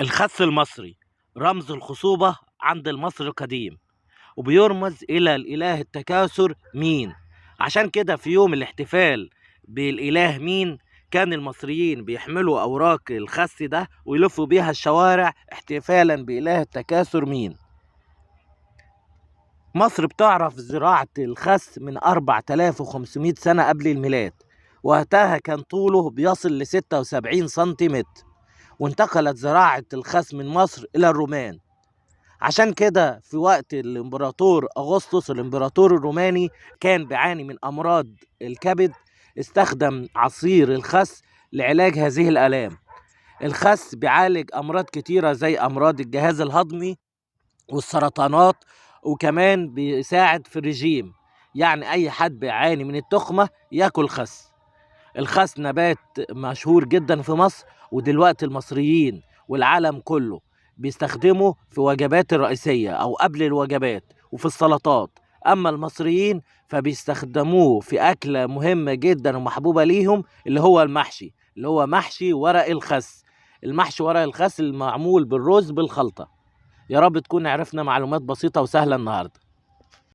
الخس المصري رمز الخصوبة عند المصري القديم، وبيرمز إلى الإله التكاثر مين. عشان كده في يوم الاحتفال بالإله مين كان المصريين بيحملوا أوراق الخس ده ويلفوا بيها الشوارع احتفالا بإله التكاثر مين. مصر بتعرف زراعة الخس من 4500 سنة قبل الميلاد، وقتها كان طوله بيصل ل 76 سنتيمتر، وانتقلت زراعة الخس من مصر إلى الرومان. عشان كده في وقت الإمبراطور أغسطس الإمبراطور الروماني كان بيعاني من أمراض الكبد، استخدم عصير الخس لعلاج هذه الآلام. الخس بيعالج أمراض كتيرة زي أمراض الجهاز الهضمي والسرطانات، وكمان بيساعد في الرجيم، يعني أي حد بيعاني من التخمة ياكل خس. الخس نبات مشهور جدا في مصر، ودلوقتي المصريين والعالم كله بيستخدمه في وجبات الرئيسية أو قبل الوجبات وفي السلطات. أما المصريين فبيستخدموه في أكلة مهمة جدا ومحبوبة ليهم، اللي هو المحشي، اللي هو محشي ورق الخس. المحشي ورق الخس المعمول بالرز بالخلطة. يا رب تكون عرفنا معلومات بسيطة وسهلة النهاردة.